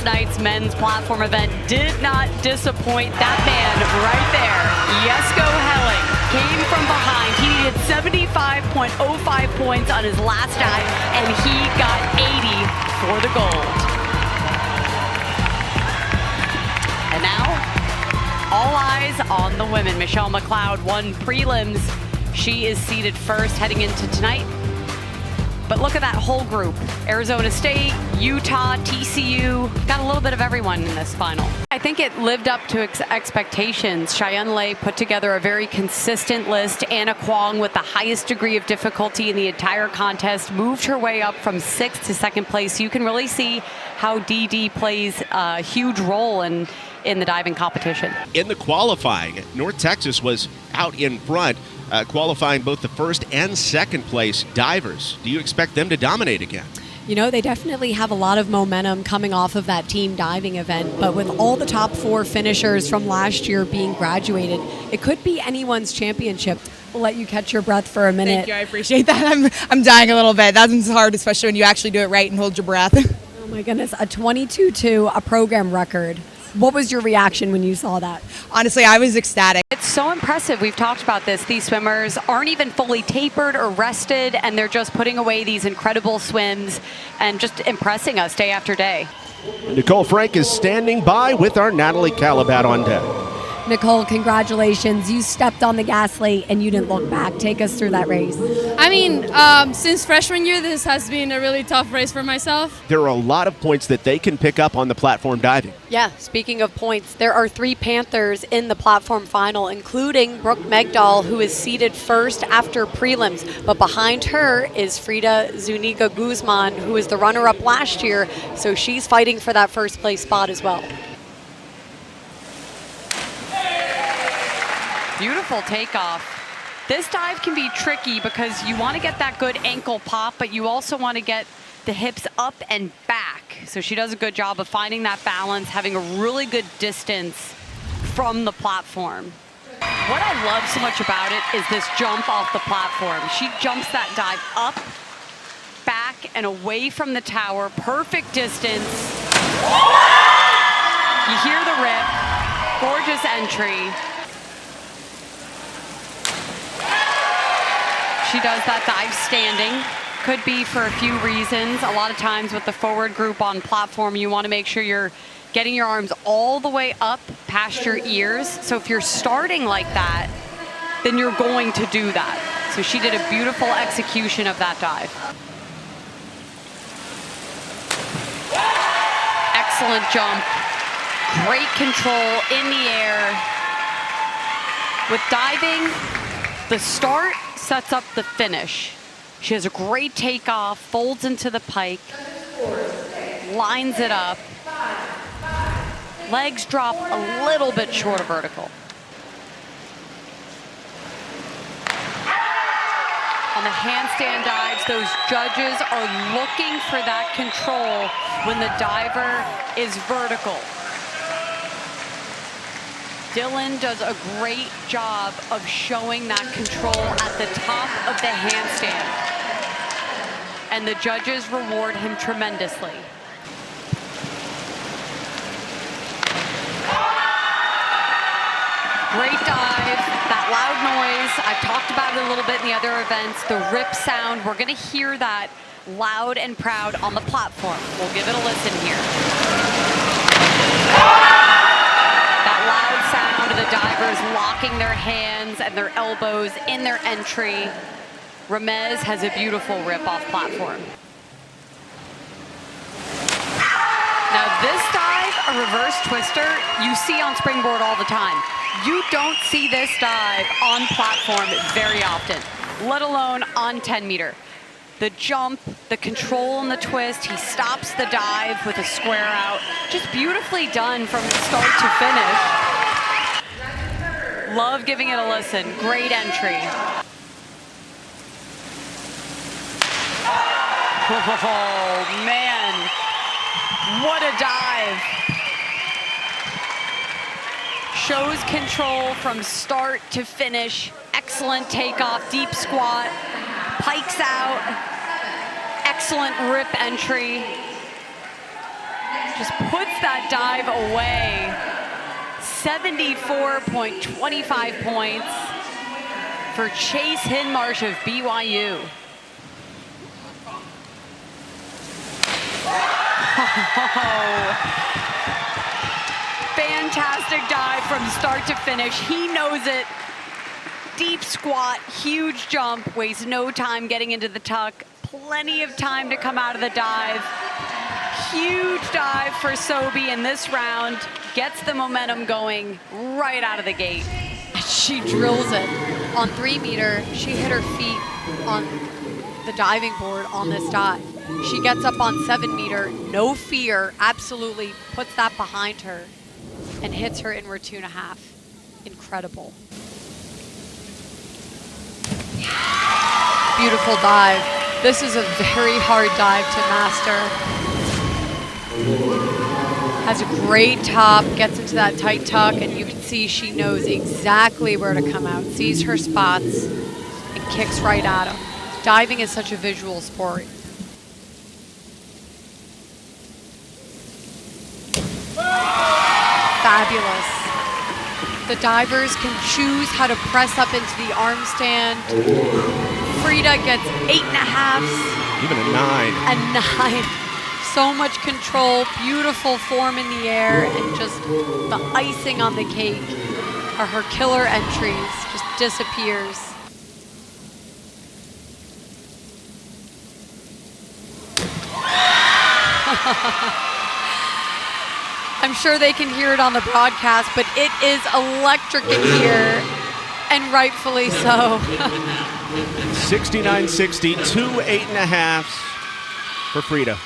night's men's platform event did not disappoint. That man right there, Jesko Helling, came from behind. He needed 75.05 points on his last dive, and he got 80 for the gold. And now, all eyes on the women. Michelle McLeod won prelims. She is seeded first heading into tonight. But look at that whole group. Arizona State, Utah, TCU, got a little bit of everyone in this final. I think it lived up to expectations. Cheyenne Lay put together a very consistent list. Anna Kwong, with the highest degree of difficulty in the entire contest, moved her way up from 6th to 2nd place. You can really see how DD plays a huge role in the diving competition. In the qualifying, North Texas was out in front, qualifying both the 1st and 2nd place divers. Do you expect them to dominate again? You know, they definitely have a lot of momentum coming off of that team diving event, but with all the top 4 finishers from last year being graduated, it could be anyone's championship. We'll let you catch your breath for a minute. Thank you, I appreciate that. I'm dying a little bit. That's hard, especially when you actually do it right and hold your breath. Oh my goodness, a 22.2, a program record. What was your reaction when you saw that? Honestly, I was ecstatic. It's so impressive. We've talked about this. These swimmers aren't even fully tapered or rested, and they're just putting away these incredible swims and just impressing us day after day. Nicole Frank is standing by with our Natalie Kalibat on deck. Nicole, congratulations. You stepped on the gas late and you didn't look back. Take us through that race. I mean, since freshman year, this has been a really tough race for myself. There are a lot of points that they can pick up on the platform diving. Yeah, speaking of points, there are 3 Panthers in the platform final, including Brooke Megdal, who is seeded first after prelims. But behind her is Frida Zuniga Guzman, who is the runner-up last year, so she's fighting for that first place spot as well. Beautiful takeoff. This dive can be tricky because you want to get that good ankle pop, but you also want to get the hips up and back. So she does a good job of finding that balance, having a really good distance from the platform. What I love so much about it is this jump off the platform. She jumps that dive up, back, and away from the tower. Perfect distance. You hear the rip. Gorgeous entry. She does that dive standing. Could be for a few reasons. A lot of times with the forward group on platform, you want to make sure you're getting your arms all the way up past your ears. So if you're starting like that, then you're going to do that. So she did a beautiful execution of that dive. Excellent jump. Great control in the air. With diving, the start sets up the finish. She has a great takeoff, folds into the pike, lines it up. Legs drop a little bit short of vertical. On the handstand dives, those judges are looking for that control when the diver is vertical. Dylan does a great job of showing that control at the top of the handstand. And the judges reward him tremendously. Great dive, that loud noise. I've talked about it a little bit in the other events. The rip sound, we're gonna hear that loud and proud on the platform. We'll give it a listen here. That loud sound of the divers locking their hands and their elbows in their entry. Ramez has a beautiful rip off platform. Now this dive, a reverse twister, you see on springboard all the time. You don't see this dive on platform very often, let alone on 10 meter. The jump, the control and the twist, he stops the dive with a square out. Just beautifully done from start to finish. Love giving it a listen, great entry. Oh man, what a dive. Shows control from start to finish. Excellent takeoff, deep squat, pikes out, excellent rip entry. just puts that dive away. 74.25 points for Chase Hinmarsh of BYU. Fantastic dive from start to finish. He knows it. Deep squat, huge jump, wastes no time getting into the tuck. Plenty of time to come out of the dive. Huge dive for Sobey in this round. Gets the momentum going right out of the gate. She drills it. On 3 meter, she hit her feet on the diving board on this dive. She gets up on 7 meter, no fear, absolutely puts that behind her and hits her inward 2.5. Incredible. Beautiful dive. This is a very hard dive to master. Has a great top, gets into that tight tuck, and you can see she knows exactly where to come out, sees her spots, and kicks right at them. Diving is such a visual sport. Fabulous. The divers can choose how to press up into the arm stand. Frida gets 8.5s. Even a 9. A 9. So much control, beautiful form in the air, and just the icing on the cake are her killer entries. Just disappears. I'm sure they can hear it on the broadcast, but it is electric in here, and rightfully so. 69.60, 2 8.5s for Frida.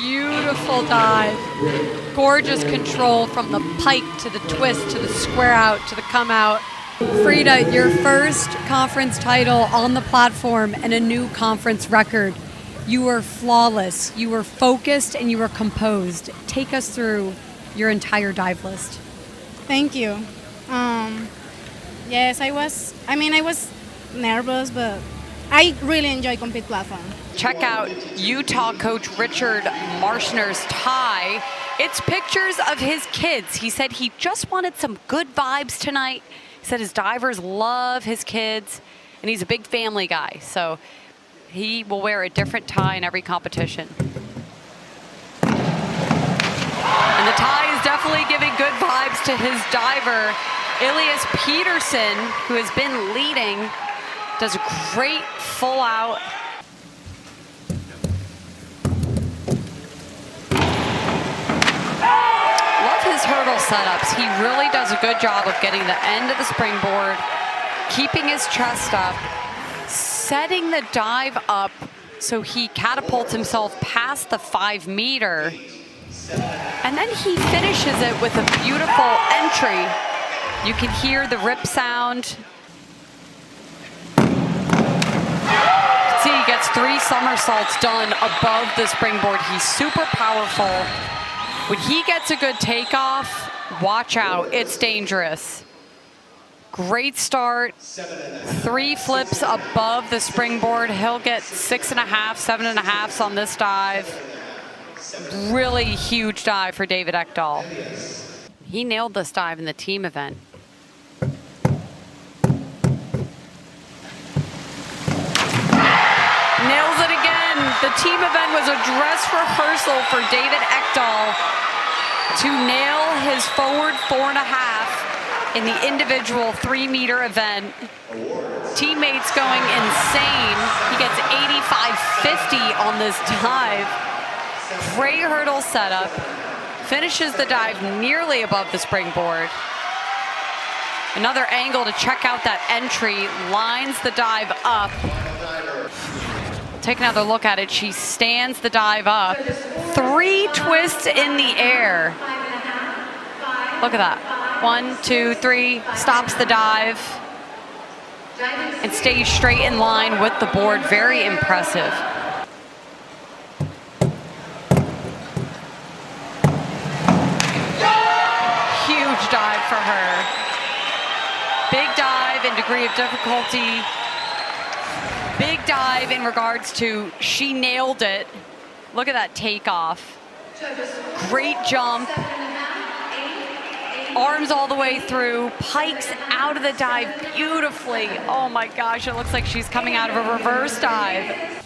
Beautiful dive. Gorgeous control from the pike to the twist to the square out to the come out. Frida, your first conference title on the platform and a new conference record. You were flawless, you were focused, and you were composed. Take us through your entire dive list. Thank you. Yes, I was nervous, but I really enjoy compete platform. Check out Utah coach Richard Marshner's tie. It's pictures of his kids. He said he just wanted some good vibes tonight. He said his divers love his kids, and he's a big family guy. So he will wear a different tie in every competition. And the tie is definitely giving good vibes to his diver. Elias Peterson, who has been leading, does a great full out. Love his hurdle setups. He really does a good job of getting the end of the springboard, keeping his chest up, setting the dive up so he catapults himself past the 5 meter. And then he finishes it with a beautiful entry. You can hear the rip sound. See, he gets 3 somersaults done above the springboard. He's super powerful. When he gets a good takeoff, watch out, it's dangerous. Great start. 3 flips above the springboard. He'll get 6.5, 7.5s on this dive. Really huge dive for David Ekdahl. He nailed this dive in the team event. Nails it again. The team event was a dress rehearsal for David Ekdahl to nail his forward 4.5 in the individual 3 meter event. Teammates going insane. He gets 85.50 on this dive. Great hurdle setup. Finishes the dive nearly above the springboard. Another angle to check out that entry. Lines the dive up. Take another look at it. She stands the dive up. 3 twists in the air. Look at that. 1, 2, 3. Stops the dive. And stays straight in line with the board. Very impressive. Huge dive for her. Big dive in degree of difficulty. Big dive in regards to she nailed it. Look at that takeoff. Great jump. Arms all the way through, pikes out of the dive beautifully. Oh my gosh, it looks like she's coming out of a reverse dive.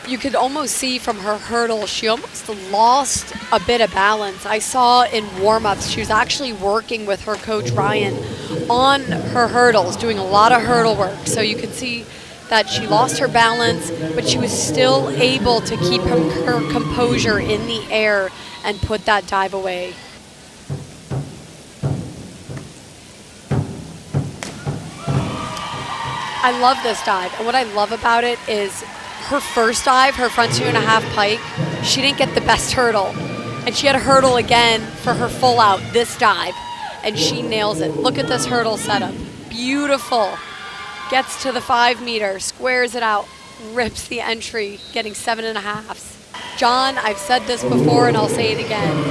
You could almost see from her hurdle, she almost lost a bit of balance. I saw in warm-ups, she was actually working with her coach Ryan on her hurdles, doing a lot of hurdle work. So you could see that she lost her balance, but she was still able to keep her composure in the air and put that dive away. I love this dive, and what I love about it is her first dive, her front 2.5 pike, she didn't get the best hurdle. And she had a hurdle again for her full out this dive, and she nails it. Look at this hurdle setup. Beautiful. Gets to the 5 meter, squares it out, rips the entry, getting 7.5s. John, I've said this before and I'll say it again.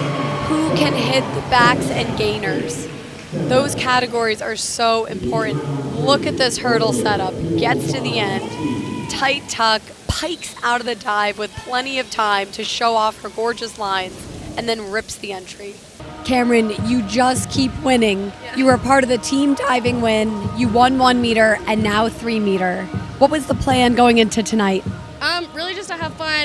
Who can hit the backs and gainers? Those categories are so important. Look at this hurdle setup. Gets to the end, tight tuck, pikes out of the dive with plenty of time to show off her gorgeous lines, and then rips the entry. Cameron, you just keep winning. You were part of the team diving win. You won 1 meter and now 3 meter. What was the plan going into tonight? Really